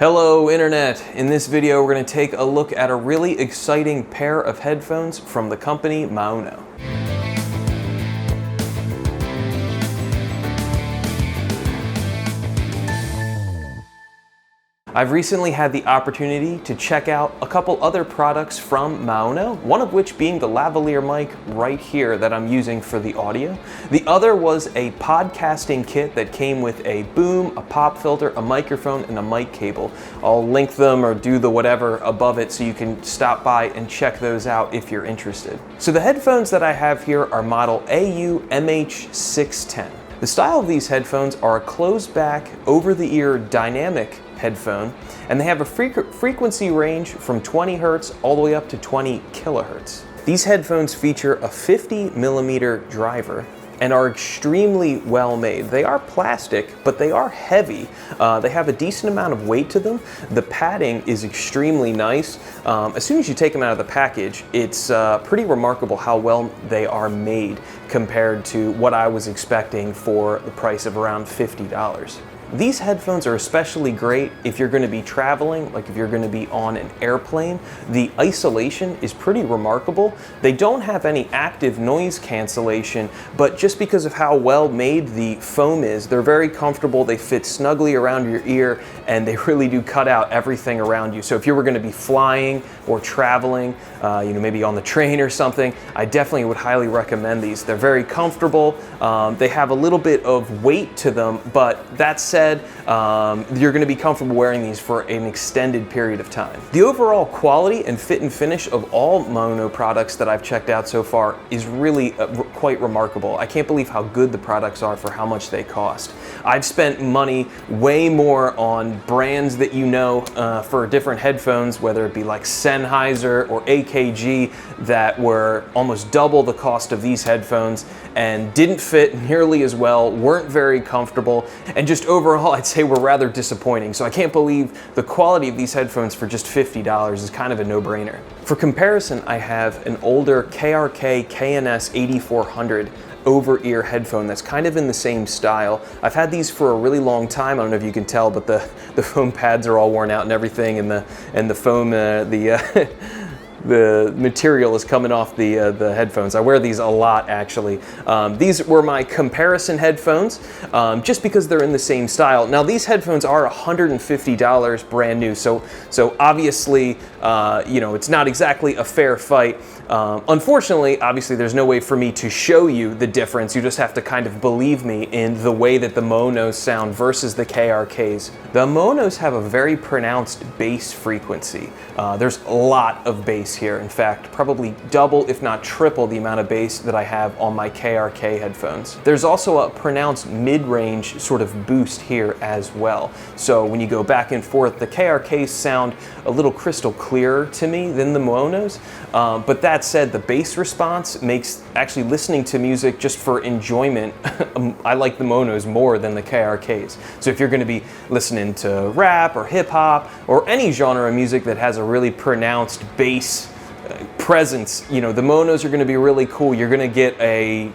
Hello Internet! In this video we're going to take a look at a really exciting pair of headphones from the company Maono. I've recently had the opportunity to check out a couple other products from Maono, one of which being the lavalier mic right here that I'm using for the audio. The other was a podcasting kit that came with a boom, a pop filter, a microphone, and a mic cable. I'll link them or do the whatever above it so you can stop by and check those out if you're interested. So the headphones that I have here are model AU-MH601. The style of these headphones are a closed back, over-the-ear dynamic headphone, and they have a frequency range from 20 Hz all the way up to 20 kilohertz. These headphones feature a 50mm driver and are extremely well made. They are plastic, but they are heavy. They have a decent amount of weight to them. The padding is extremely nice. As soon as you take them out of the package, it's pretty remarkable how well they are made compared to what I was expecting for the price of around $50. These headphones are especially great if you're going to be traveling, like if you're going to be on an airplane. The isolation is pretty remarkable. They don't have any active noise cancellation, but just because of how well made the foam is, they're very comfortable. They fit snugly around your ear, and they really do cut out everything around you. So if you were going to be flying or traveling, maybe on the train or something, I definitely would highly recommend these. They're very comfortable. They have a little bit of weight to them, but that said, you're going to be comfortable wearing these for an extended period of time. The overall quality and fit and finish of all Maono products that I've checked out so far is really quite remarkable. I can't believe how good the products are for how much they cost. I've spent money way more on brands that you know for different headphones, whether it be like Sennheiser or AKG, that were almost double the cost of these headphones and didn't fit nearly as well, weren't very comfortable, and just overall I'd say were rather disappointing. So I can't believe the quality of these headphones for just $50 is kind of a no-brainer. For comparison, I have an older KRK KNS 8400 over-ear headphone that's kind of in the same style. I've had these for a really long time. I don't know if you can tell, but the foam pads are all worn out and everything, and the foam, the material is coming off the headphones. I wear these a lot, actually. These were my comparison headphones, just because they're in the same style. Now, these headphones are $150 brand new, so obviously, it's not exactly a fair fight. Unfortunately, obviously, there's no way for me to show you the difference. You just have to kind of believe me in the way that the Maonos sound versus the KRKs. The Maonos have a very pronounced bass frequency. There's a lot of bass here. In fact, probably double, if not triple, the amount of bass that I have on my KRK headphones. There's also a pronounced mid-range sort of boost here as well. So when you go back and forth, the KRKs sound a little crystal clearer to me than the Maonos. But that said, the bass response makes actually listening to music just for enjoyment. I like the Maonos more than the KRKs. So if you're going to be listening to rap or hip hop or any genre of music that has a really pronounced bass presence, the Maonos are going to be really cool. You're going to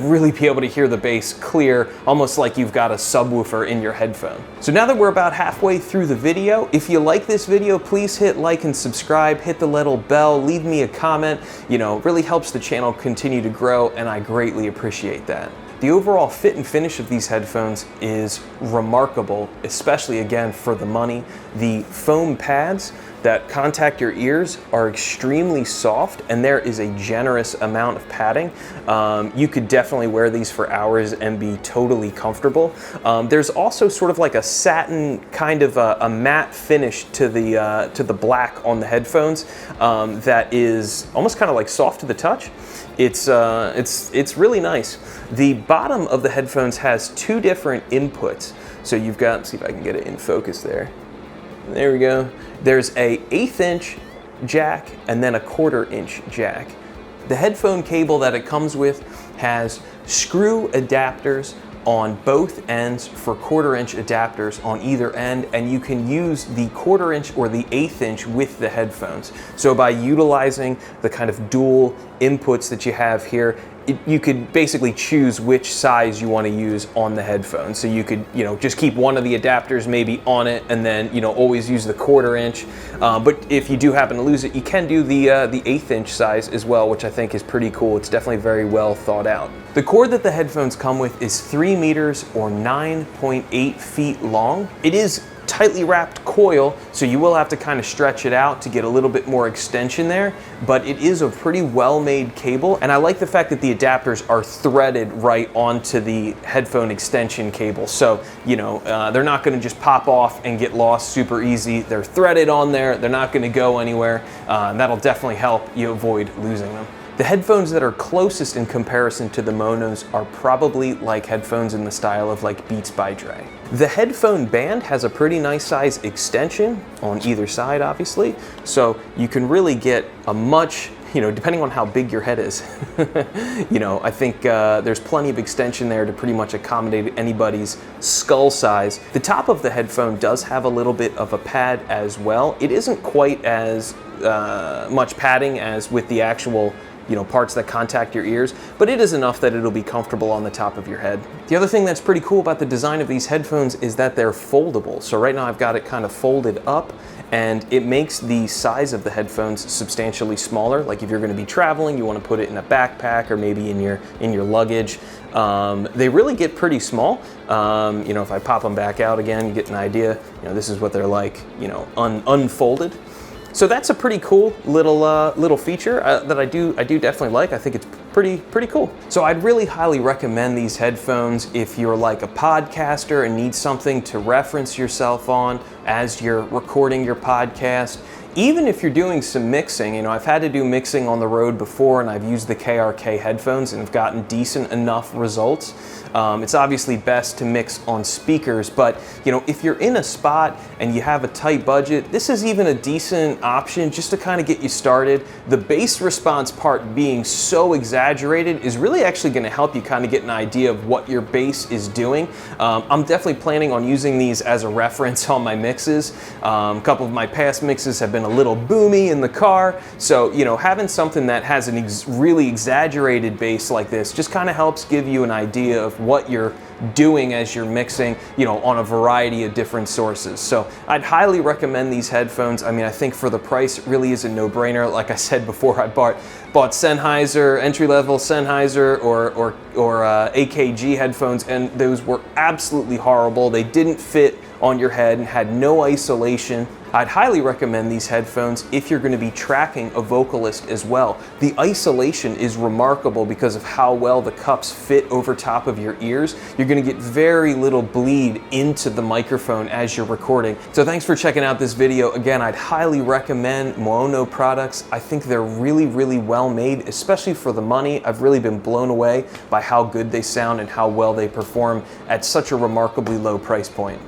really be able to hear the bass clear, almost like you've got a subwoofer in your headphone. So now that we're about halfway through the video, if you like this video, please hit like and subscribe, hit the little bell, leave me a comment. Really helps the channel continue to grow, and I greatly appreciate that. The overall fit and finish of these headphones is remarkable, especially again for the money. The foam pads that contact your ears are extremely soft, and there is a generous amount of padding. You could definitely wear these for hours and be totally comfortable. There's also sort of like a satin kind of a matte finish to the black on the headphones that is almost kind of like soft to the touch. It's really nice. The bottom of the headphones has two different inputs. So you've got, let's see if I can get it in focus there. There we go. There's a 1/8 inch jack and then a 1/4 inch jack. The headphone cable that it comes with has screw adapters on both ends for 1/4 inch adapters on either end, and you can use the 1/4 inch or the 1/8 inch with the headphones. So by utilizing the kind of dual inputs that you have here, you could basically choose which size you want to use on the headphone. So you could, just keep one of the adapters maybe on it, and then, always use the 1/4 inch. But if you do happen to lose it, you can do the 1/8 inch size as well, which I think is pretty cool. It's definitely very well thought out. The cord that the headphones come with is 3 meters or 9.8 feet long. It is tightly wrapped coil, so you will have to kind of stretch it out to get a little bit more extension there, but it is a pretty well-made cable, and I like the fact that the adapters are threaded right onto the headphone extension cable. So, they're not going to just pop off and get lost super easy. They're threaded on there, they're not going to go anywhere, and that'll definitely help you avoid losing them. The headphones that are closest in comparison to the Maonos are probably like headphones in the style of like Beats by Dre. The headphone band has a pretty nice size extension on either side, obviously, so you can really get a much, depending on how big your head is, I think there's plenty of extension there to pretty much accommodate anybody's skull size. The top of the headphone does have a little bit of a pad as well. It isn't quite as much padding as with the actual parts that contact your ears, but it is enough that it'll be comfortable on the top of your head. The other thing that's pretty cool about the design of these headphones is that they're foldable. So right now I've got it kind of folded up, and it makes the size of the headphones substantially smaller. Like if you're going to be traveling, you want to put it in a backpack or maybe in your luggage. They really get pretty small. If I pop them back out again, you get an idea. This is what they're like, unfolded. So that's a pretty cool little feature that I do definitely like. I think it's pretty cool. So I'd really highly recommend these headphones if you're like a podcaster and need something to reference yourself on as you're recording your podcast. Even if you're doing some mixing, I've had to do mixing on the road before, and I've used the KRK headphones and have gotten decent enough results. It's obviously best to mix on speakers, but if you're in a spot and you have a tight budget, this is even a decent option just to kind of get you started. The bass response part being so exaggerated is really actually going to help you kind of get an idea of what your bass is doing. I'm definitely planning on using these as a reference on my mixes. A couple of my past mixes have been a little boomy in the car, so having something that has an really exaggerated bass like this just kind of helps give you an idea of what you're doing as you're mixing, on a variety of different sources. So I'd highly recommend these headphones. I think for the price, it really is a no-brainer. Like I said before, I bought Sennheiser, entry-level Sennheiser or AKG headphones, and those were absolutely horrible. They didn't fit on your head and had no isolation. I'd highly recommend these headphones if you're going to be tracking a vocalist as well. The isolation is remarkable because of how well the cups fit over top of your ears. You're going to get very little bleed into the microphone as you're recording. So thanks for checking out this video. Again, I'd highly recommend Maono products. I think they're really well made, especially for the money. I've really been blown away by how good they sound and how well they perform at such a remarkably low price point.